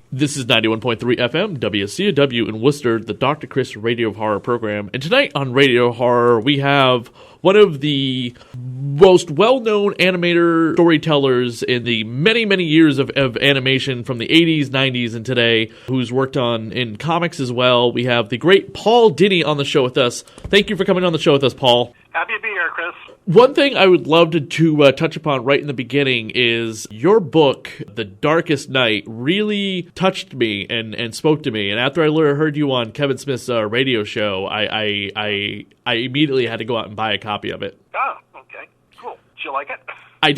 This is 91.3 FM, WCW in Worcester, the Dr.Chris Radio Horror program. And tonight on Radio Horror, we have one of the most well-known animator storytellers in the many, many years of animation from the 80s, 90s, and today, who's worked on in comics as well. We have the great Paul Dini on the show with us. Thank you for coming on the show with us, Paul. Happy to be here, Chris. One thing I would love to touch upon right in the beginning is your book, The Darkest Night, really touched me and spoke to me. And after I heard you on Kevin Smith's radio show, I immediately had to go out and buy a copy of it. Oh, okay. Cool. Did you like it? I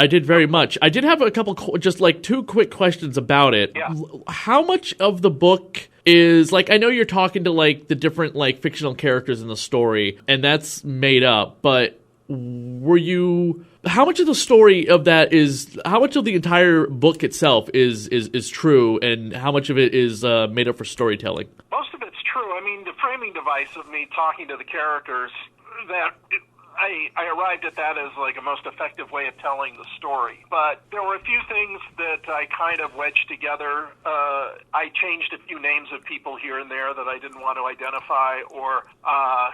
did very much. I did have a couple, just like two quick questions about it. Yeah. How much of the book is, like, I know you're talking to, like, the different, like, fictional characters in the story, and that's made up, but how much of the story of that is, how much of the entire book itself is true, and how much of it is made up for storytelling? Most of it's true. I mean, the framing device of me talking to the characters, I arrived at that as like a most effective way of telling the story. But there were a few things that I kind of wedged together. I changed a few names of people here and there that I didn't want to identify, or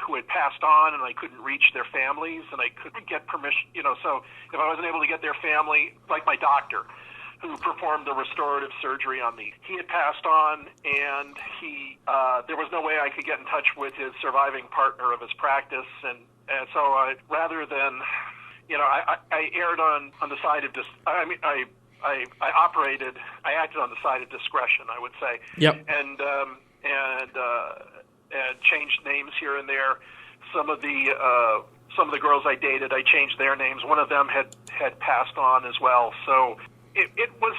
who had passed on and I couldn't reach their families and I couldn't get permission. So if I wasn't able to get their family, like my doctor, who performed the restorative surgery on me. He had passed on, and there was no way I could get in touch with his surviving partner of his practice, and so rather than, I erred on the side of I acted on the side of discretion, I would say. Yep. And changed names here and there. Some of the girls I dated, I changed their names. One of them had passed on as well. So it was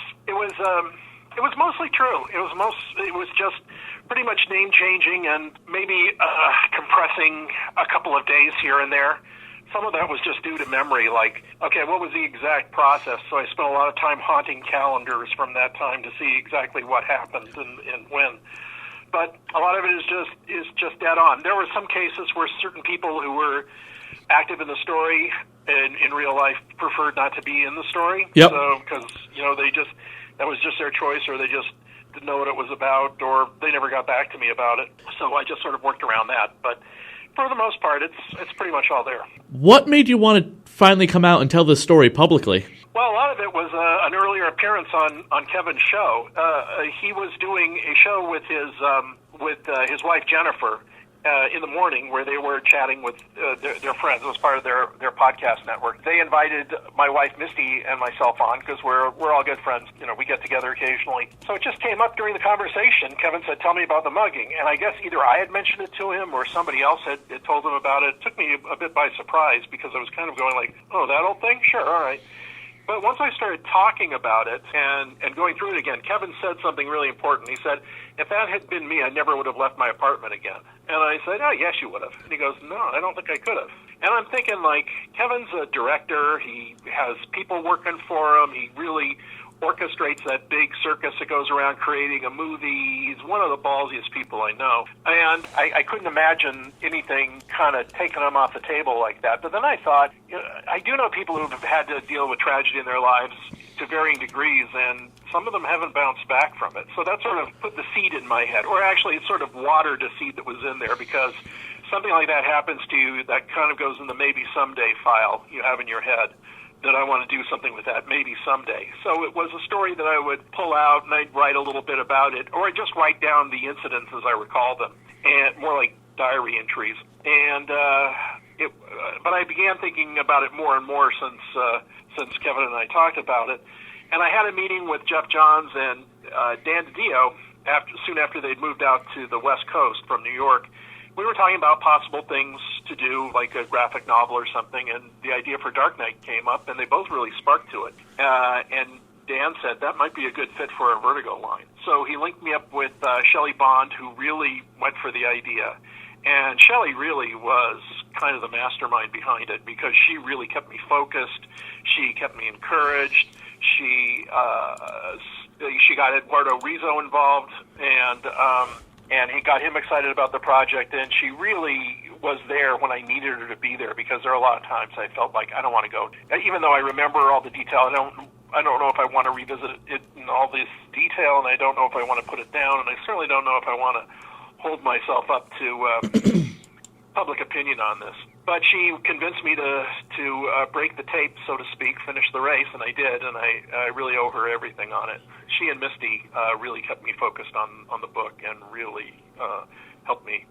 mostly true. It was just pretty much name changing and maybe compressing a couple of days here and there. Some of that was just due to memory, like, okay, what was the exact process? So I spent a lot of time haunting calendars from that time to see exactly what happened and when. But a lot of it is just dead on. There were some cases where certain people who were active in the story and in real life preferred not to be in the story. Yep. So, because, that was just their choice, or they just didn't know what it was about, or they never got back to me about it. So I just sort of worked around that. But for the most part, it's pretty much all there. What made you want to finally come out and tell this story publicly? Well, a lot of it was an earlier appearance on Kevin's show. He was doing a show with his wife Jennifer in the morning, where they were chatting with their friends. It was part of their podcast network. They invited my wife Misty and myself on because we're all good friends. We get together occasionally. So it just came up during the conversation. Kevin said, "Tell me about the mugging," and I guess either I had mentioned it to him or somebody else had told him about it. It took me a bit by surprise because I was kind of going like, "Oh, that old thing? Sure, all right." But once I started talking about it and going through it again, Kevin said something really important. He said, "If that had been me, I never would have left my apartment again." And I said, "Oh, yes, you would have." And he goes, "No, I don't think I could have." And I'm thinking, like, Kevin's a director. He has people working for him. He really orchestrates that big circus that goes around creating a movie. He's one of the ballsiest people I know. And I couldn't imagine anything kind of taking him off the table like that. But then I thought, I do know people who have had to deal with tragedy in their lives to varying degrees, and some of them haven't bounced back from it. So that sort of put the seed in my head, or actually it sort of watered a seed that was in there, because something like that happens to you, that kind of goes in the maybe someday file you have in your head, that I want to do something with that maybe someday. So it was a story that I would pull out and I'd write a little bit about it, or I'd just write down the incidents as I recall them, and more like diary entries. And but I began thinking about it more and more since Kevin and I talked about it. And I had a meeting with Jeff Johns and Dan DiDio soon after they'd moved out to the West Coast from New York. We were talking about possible things to do, like a graphic novel or something, and the idea for Dark Knight came up, and they both really sparked to it. And Dan said that might be a good fit for a Vertigo line. So he linked me up with Shelley Bond, who really went for the idea. And Shelley really was kind of the mastermind behind it, because she really kept me focused. She kept me encouraged. She got Eduardo Rizzo involved, and he got him excited about the project, and she really was there when I needed her to be there, because there are a lot of times I felt like I don't want to go. Even though I remember all the detail, I don't know if I want to revisit it in all this detail, and I don't know if I want to put it down, and I certainly don't know if I want to hold myself up to public opinion on this. But she convinced me to break the tape, so to speak, finish the race, and I did, and I really owe her everything on it. She and Misty really kept me focused on the book and really helped me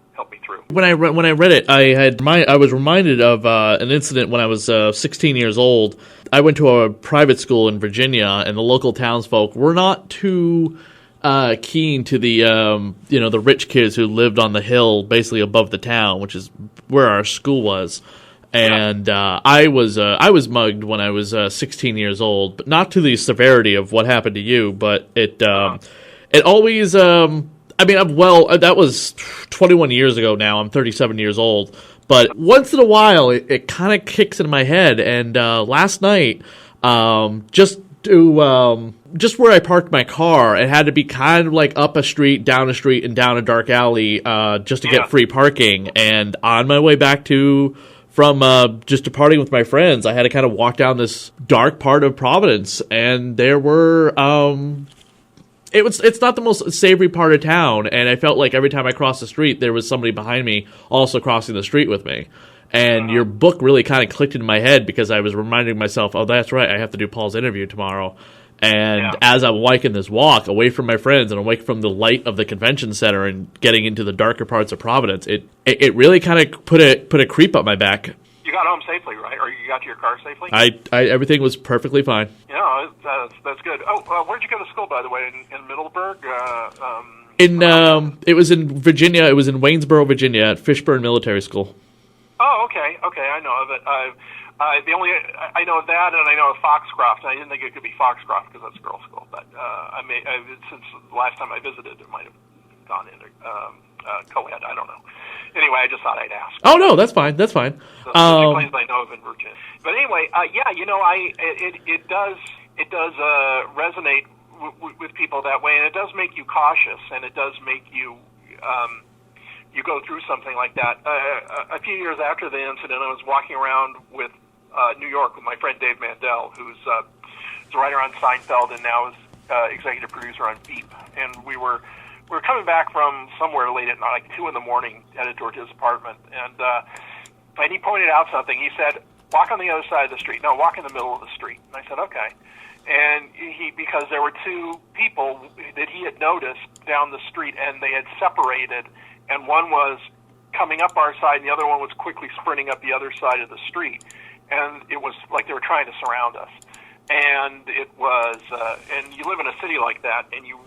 through. When I read it, I was reminded of an incident when I was 16 years old. I went to a private school in Virginia, and the local townsfolk were not too keen to the rich kids who lived on the hill, basically above the town, which is where our school was. And I was mugged when I was 16 years old, but not to the severity of what happened to you. But it always. That was 21 years ago now. I'm 37 years old. But once in a while, it kind of kicks in my head. And last night, just where I parked my car, it had to be kind of like up a street, down a street, and down a dark alley just to get free parking. And on my way back from just departing with my friends, I had to kind of walk down this dark part of Providence, and there were it's not the most savory part of town, and I felt like every time I crossed the street, there was somebody behind me also crossing the street with me. And your book really kind of clicked into my head because I was reminding myself, oh, that's right, I have to do Paul's interview tomorrow. And as I'm liking this walk away from my friends and away from the light of the convention center and getting into the darker parts of Providence, it really kind of put a creep up my back. You got home safely, right? Or you got to your car safely? Everything was perfectly fine. Yeah, that's good. Oh, where'd you go to school, by the way? In Middleburg? It was in Virginia. It was in Waynesboro, Virginia, at Fishburne Military School. Oh, okay, I know of it. I know of that, and I know of Foxcroft. I didn't think it could be Foxcroft because that's a girls' school, but since the last time I visited, it might have gone into co-ed. I don't know. Anyway, I just thought I'd ask. Oh no, that's fine. That's fine. The only place I know of in Virginia. But anyway, it does resonate with people that way, and it does make you cautious, and it does make you. You go through something like that. A few years after the incident, I was walking around with New York with my friend Dave Mandel, who's a writer on Seinfeld and now is executive producer on Veep. And we were coming back from somewhere late at night, like 2 a.m, headed toward his apartment. And he pointed out something. He said, walk on the other side of the street. No, walk in the middle of the street. And I said, okay. And because there were 2 people that he had noticed down the street, and they had separated, and one was coming up our side, and the other one was quickly sprinting up the other side of the street. And it was like they were trying to surround us. And it was, and you live in a city like that, and you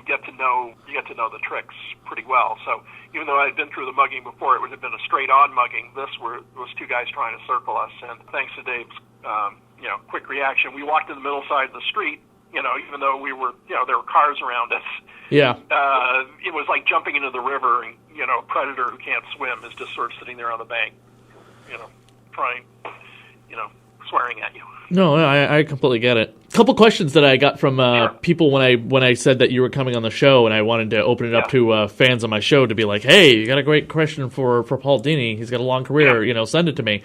get to know the tricks pretty well. So even though I had been through the mugging before, it would have been a straight-on mugging. This was 2 guys trying to circle us, and thanks to Dave's quick reaction, we walked in the middle side of the street. Even though we were, there were cars around us. Yeah. It was like jumping into the river, and a predator who can't swim is just sort of sitting there on the bank, trying, swearing at you. No, I completely get it. A couple questions that I got from people when I said that you were coming on the show, and I wanted to open it up to fans of my show to be like, hey, you got a great question for Paul Dini. He's got a long career. Send it to me.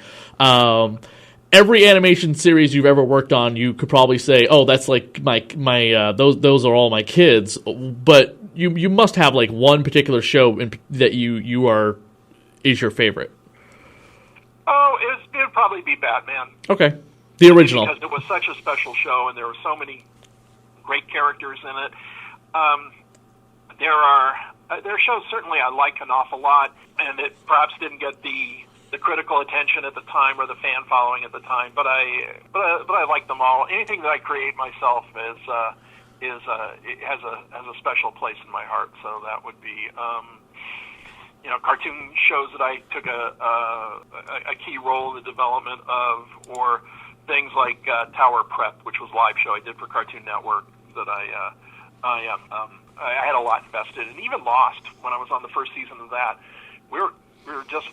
Every animation series you've ever worked on, you could probably say, "Oh, that's like my those are all my kids." But you must have like one particular show that is your favorite. Oh, it'd probably be Batman. Okay, the original. Because it was such a special show, and there were so many great characters in it. There are shows certainly I like an awful lot, and it perhaps didn't get the critical attention at the time or the fan following at the time, but I like them all. Anything that I create myself it has a special place in my heart. So that would be cartoon shows that I took a key role in the development of, or things like Tower Prep, which was a live show I did for Cartoon Network that I had a lot invested in. Even Lost, when I was on the first season of that, it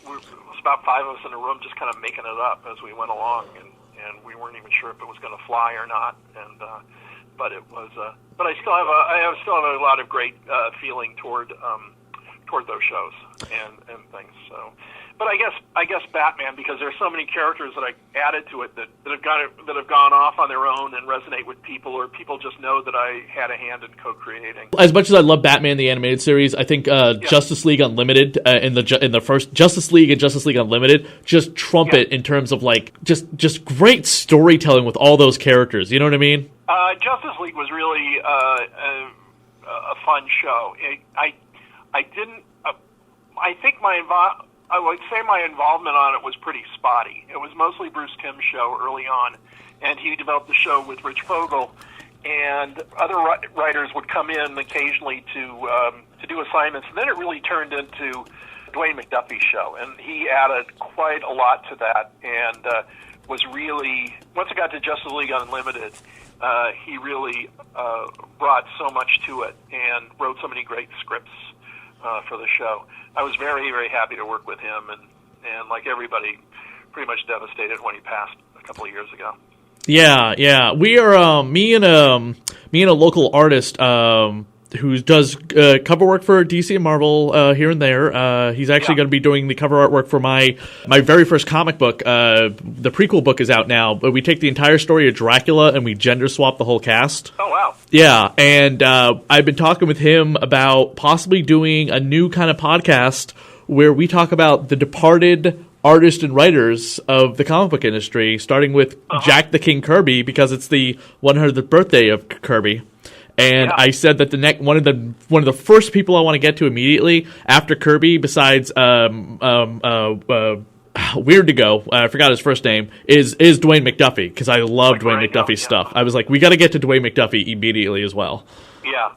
was about 5 of us in a room just kind of making it up as we went along, and we weren't even sure if it was going to fly or not. And but it was. But I still have a lot of great feeling toward toward those shows and things. So, but I guess Batman, because there's so many characters that I added to it that have gone off on their own and resonate with people, or people just know that I had a hand in co-creating. As much as I love Batman the animated series, I think Justice League Unlimited in the first Justice League and Justice League Unlimited just trumpet in terms of like just great storytelling with all those characters. You know what I mean? Justice League was really a fun show. I didn't. I think I would say my involvement on it was pretty spotty. It was mostly Bruce Timm's show early on, and he developed the show with Rich Fogel, and other writers would come in occasionally to do assignments. And then it really turned into Dwayne McDuffie's show, and he added quite a lot to that, and was really, once it got to Justice League Unlimited, he really brought so much to it and wrote so many great scripts for the show. I was very, very happy to work with him, and like everybody, pretty much devastated when he passed a couple of years ago. Yeah. We are me and a local artist who does cover work for DC and Marvel here and there. He's actually going to be doing the cover artwork for my very first comic book. The prequel book is out now, but we take the entire story of Dracula and we gender swap the whole cast. Oh, wow. Yeah, and I've been talking with him about possibly doing a new kind of podcast where we talk about the departed artists and writers of the comic book industry, starting with Jack the King Kirby, because it's the 100th birthday of Kirby. And I said that one of the first people I want to get to immediately after Kirby, besides Weird to Go, I forgot his first name, is Dwayne McDuffie, because I love Dwayne McDuffie's stuff. I was like, we got to get to Dwayne McDuffie immediately as well. Yeah.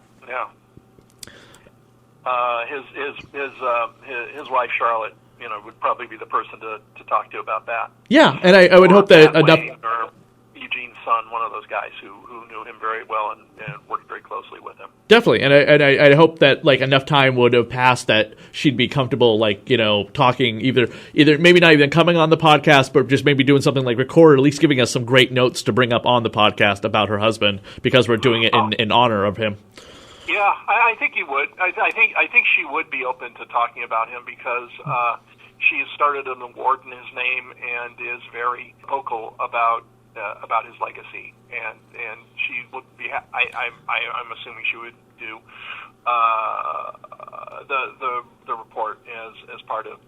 His wife Charlotte, would probably be the person to talk to about that. Yeah, and I would hope that enough. Or Eugene's son, one of those guys who knew him very well and worked very closely with him. Definitely, and I hope that like enough time would have passed that she'd be comfortable, like talking either maybe not even coming on the podcast, but just maybe doing something like record, or at least giving us some great notes to bring up on the podcast about her husband, because we're doing it in honor of him. Yeah, I think he would. I think she would be open to talking about him, because she has started an award in his name and is very vocal about his legacy, and she would be. I'm assuming she would do the report as part of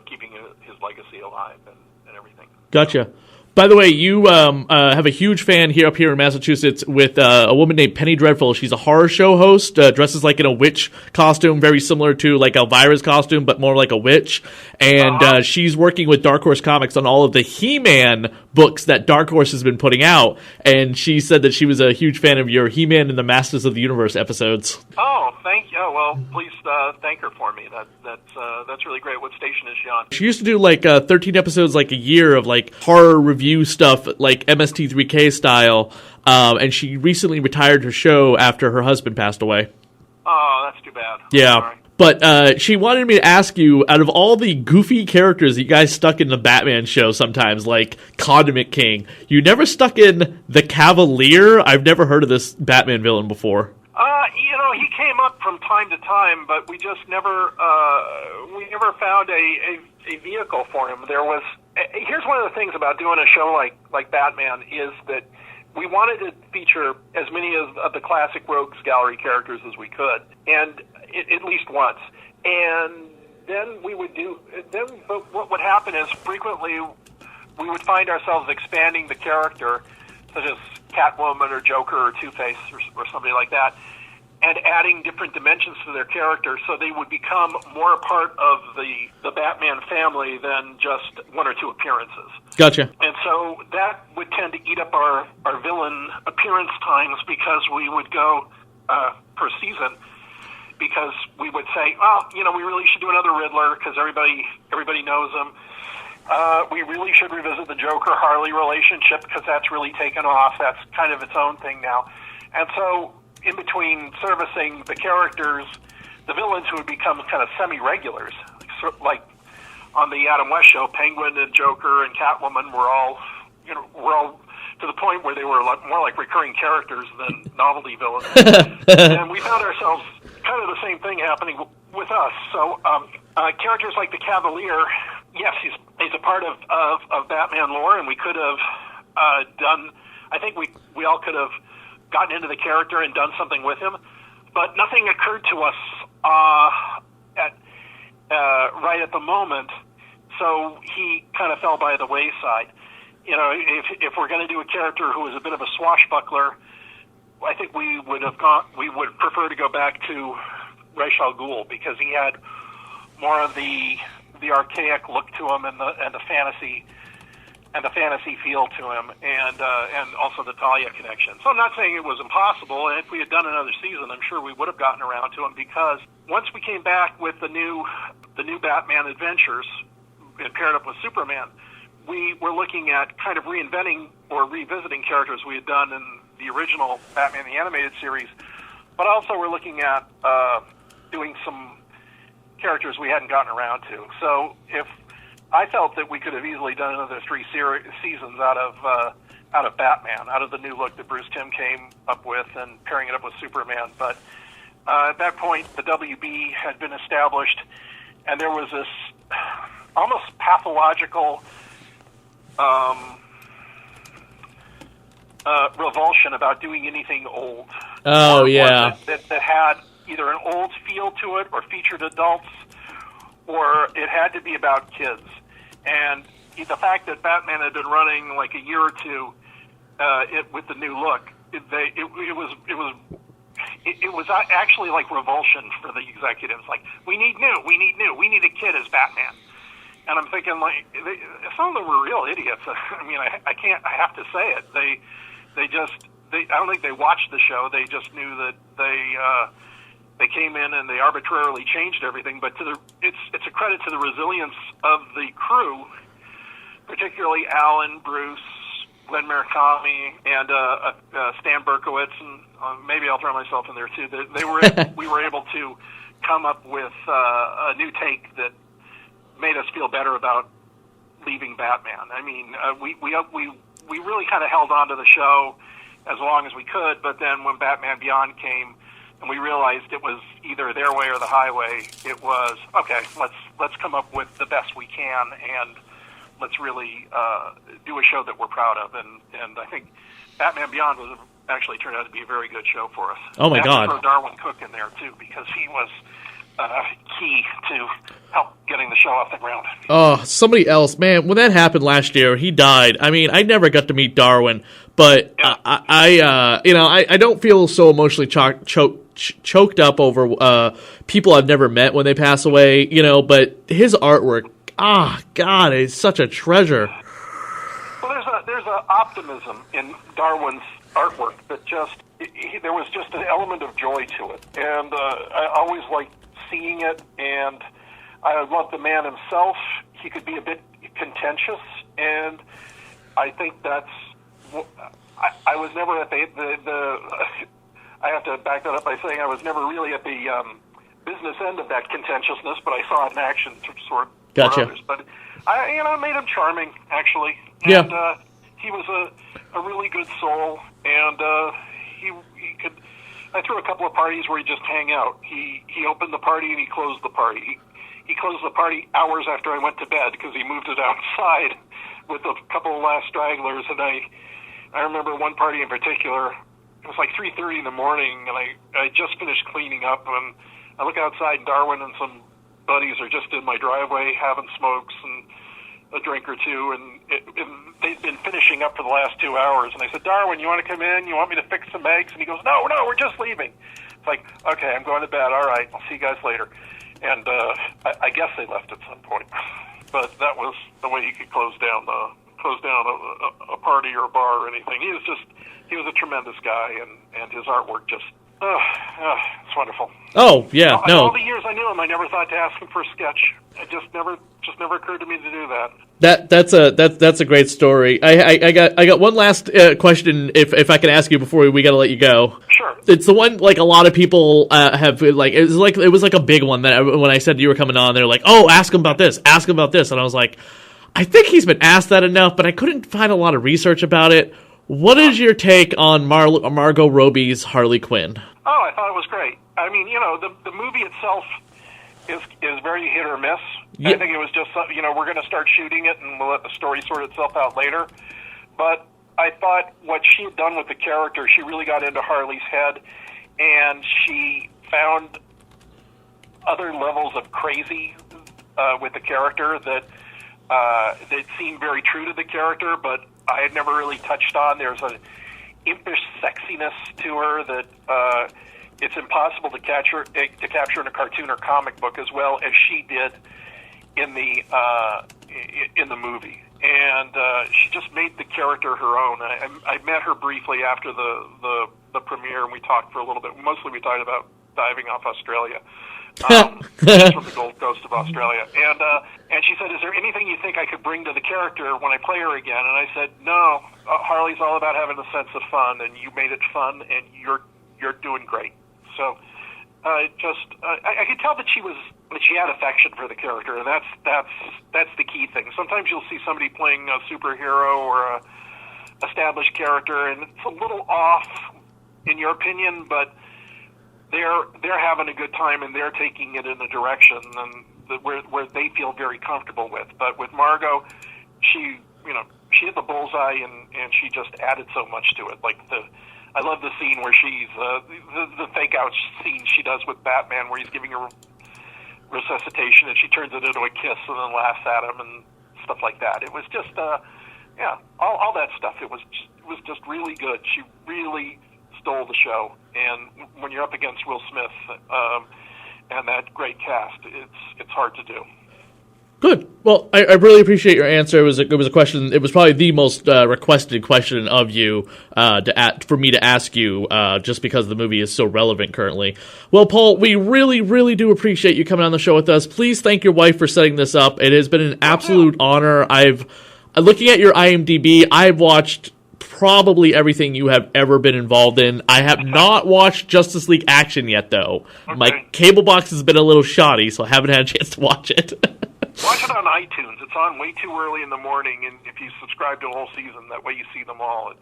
keeping his legacy alive and everything. Gotcha. By the way, you have a huge fan up here in Massachusetts with a woman named Penny Dreadful. She's a horror show host, dresses like in a witch costume, very similar to like Elvira's costume, but more like a witch. And she's working with Dark Horse Comics on all of the He-Man books that Dark Horse has been putting out. And she said that she was a huge fan of your He-Man and the Masters of the Universe episodes. Oh, thank you. Well, please thank her for me. That's really great. What station is she on? She used to do like 13 episodes like a year of like horror review stuff, like MST3K style, and she recently retired her show after her husband passed away. Oh, that's too bad. Yeah. But she wanted me to ask you, out of all the goofy characters that you guys stuck in the Batman show sometimes, like Condiment King, you never stuck in the Cavalier? I've never heard of this Batman villain before. He came up from time to time, but we just never found a vehicle for him. Here's one of the things about doing a show like Batman is that we wanted to feature as many of the classic Rogues Gallery characters as we could, and at least once. And then but what would happen is frequently we would find ourselves expanding the character, such as Catwoman or Joker or Two-Face or somebody like that, and adding different dimensions to their character, so they would become more a part of the Batman family than just one or two appearances. Gotcha. And so that would tend to eat up our villain appearance times, because we would go per season, because we would say, we really should do another Riddler, because everybody knows him. We really should revisit the Joker-Harley relationship, because that's really taken off. That's kind of its own thing now. And so in between servicing the characters, the villains who would become kind of semi-regulars, like on the Adam West show, Penguin and Joker and Catwoman were all to the point where they were more like recurring characters than novelty villains. And we found ourselves kind of the same thing happening with us. So characters like the Cavalier, yes, he's a part of Batman lore, and we could have done. I think we all could have gotten into the character and done something with him, but nothing occurred to us right at the moment. So he kind of fell by the wayside. You know, if we're going to do a character who is a bit of a swashbuckler, I think we would prefer to go back to Ra's al Ghul, because he had more of the archaic look to him and the fantasy feel to him, and also the Talia connection. So I'm not saying it was impossible, and if we had done another season, I'm sure we would have gotten around to him, because once we came back with the new Batman adventures and paired up with Superman, we were looking at kind of reinventing or revisiting characters we had done in the original Batman the Animated Series, but also we're looking at doing some characters we hadn't gotten around to. So if I felt that we could have easily done another 3 seasons out of Batman, out of the new look that Bruce Timm came up with, and pairing it up with Superman. But at that point, the WB had been established, and there was this almost pathological revulsion about doing anything old. Oh, yeah. That had either an old feel to it, or featured adults, or it had to be about kids. And the fact that Batman had been running like a year or two with the new look, it was actually like revulsion for the executives. Like, we need a kid as Batman. And I'm thinking, like, some of them were real idiots. I mean, I have to say it. I don't think they watched the show. They just knew that they came in and they arbitrarily changed everything. But it's a credit to the resilience of the crew, particularly Alan, Bruce, Glenn Murakami, and Stan Berkowitz, and maybe I'll throw myself in there too. We were able to come up with a new take that made us feel better about leaving Batman. I mean, we really kind of held on to the show as long as we could, but then when Batman Beyond came, and we realized it was either their way or the highway, it was, okay, let's come up with the best we can, and let's really do a show that we're proud of. And I think Batman Beyond actually turned out to be a very good show for us. Oh, my God. Throw Dwayne Cooke in there, too, because he was key to help getting the show off the ground. Oh, somebody else, man, when that happened last year, he died. I mean, I never got to meet Darwin, but yeah. I don't feel so emotionally choked up over people I've never met when they pass away, but his artwork, God, is such a treasure. Well, there's a optimism in Darwin's artwork that there was just an element of joy to it, and I always liked seeing it, and I love the man himself. He could be a bit contentious, and I think that's. I was never at the I have to back that up by saying I was never really at the business end of that contentiousness, but I saw it in action sort of Gotcha. For others. But I made him charming, actually. And, yeah. He was a really good soul, and he could. I threw a couple of parties where he'd just hang out. He opened the party and he closed the party. He closed the party hours after I went to bed because he moved it outside with a couple of last stragglers. And I remember one party in particular. It was like 3:30 in the morning, and I just finished cleaning up, and I look outside, and Darwin and some buddies are just in my driveway having smokes and a drink or two, and they'd been finishing up for the last 2 hours. And I said, Darwin, you want to come in? You want me to fix some eggs? And he goes, no, we're just leaving. It's like, okay, I'm going to bed. All right, I'll see you guys later. And I guess they left at some point. But that was the way he could close down a party or a bar or anything. He was a tremendous guy, and his artwork just, it's wonderful. Oh, yeah, All the years I knew him, I never thought to ask him for a sketch. It just never occurred to me to do that. That's a great story. I got one last question, if I can ask you before we got to let you go. Sure. It's the one like a lot of people have like. It was like a big one that when I said you were coming on, they're like, oh, ask him about this, and I was like, I think he's been asked that enough, but I couldn't find a lot of research about it. What is your take on Margot Robbie's Harley Quinn? Oh, I thought it was great. I mean, the movie itself is very hit or miss. Yep. I think it was just, we're going to start shooting it and we'll let the story sort itself out later. But I thought what she had done with the character, she really got into Harley's head, and she found other levels of crazy with the character that seemed very true to the character, but I had never really touched on. There's an impish sexiness to her that it's impossible to capture in a cartoon or comic book as well as she did in the movie. And she just made the character her own. I met her briefly after the premiere, and we talked for a little bit. Mostly we talked about diving off Australia. She's from the Gold Coast of Australia. And she said, is there anything you think I could bring to the character when I play her again? And I said, no, Harley's all about having a sense of fun, and you made it fun, and you're doing great. So I could tell that she had affection for the character, and that's the key thing. Sometimes you'll see somebody playing a superhero or a established character, and it's a little off in your opinion, but they're having a good time and they're taking it in a direction where they feel very comfortable with. But with Margot, she hit the bullseye and she just added so much to it. Like I love the scene where she's the fake out scene she does with Batman, where he's giving her resuscitation and she turns it into a kiss and then laughs at him and stuff like that. It was just all that stuff. It was just really good. She really stole the show, and when you're up against Will Smith and that great cast, it's hard to do. Good. Well, I really appreciate your answer. It was a question. It was probably the most requested question of you for me to ask you, just because the movie is so relevant currently. Well, Paul, we really, really do appreciate you coming on the show with us. Please thank your wife for setting this up. It has been an absolute honor. Looking at your IMDb, I've watched probably everything you have ever been involved in. I have not watched Justice League Action yet, though. Okay. My cable box has been a little shoddy, so I haven't had a chance to watch it. Watch it on iTunes. It's on way too early in the morning, and if you subscribe to a whole season, that way you see them all.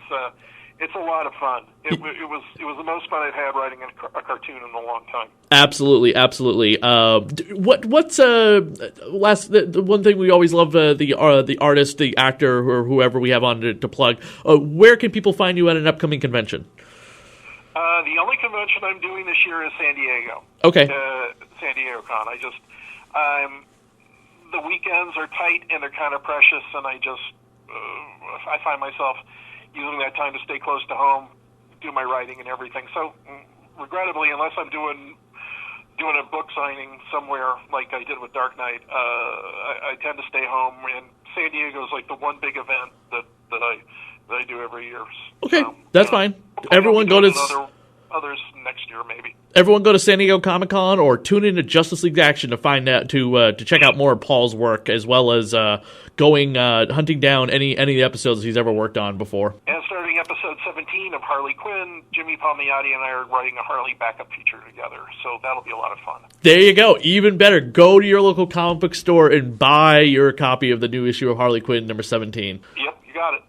It's a lot of fun. It was the most fun I've had writing a cartoon in a long time. Absolutely. What's the one thing we always love, the artist, the actor, or whoever we have on to plug. Where can people find you at an upcoming convention? The only convention I'm doing this year is San Diego. Okay. San Diego Con. The weekends are tight and they're kind of precious, and I find myself using that time to stay close to home, do my writing and everything. So, regrettably, unless I'm doing a book signing somewhere like I did with Dark Knight, I tend to stay home. And San Diego is like the one big event that I do every year. Okay, that's fine. Everyone go to others next year, maybe. Everyone go to San Diego Comic-Con or tune into Justice League Action to find out to check out more of Paul's work, as well as going hunting down any of the episodes he's ever worked on before. And starting episode 17 of Harley Quinn, Jimmy Palmiotti and I are writing a Harley backup feature together, so that'll be a lot of fun. There you go. Even better. Go to your local comic book store and buy your copy of the new issue of Harley Quinn number 17. Yep, you got it.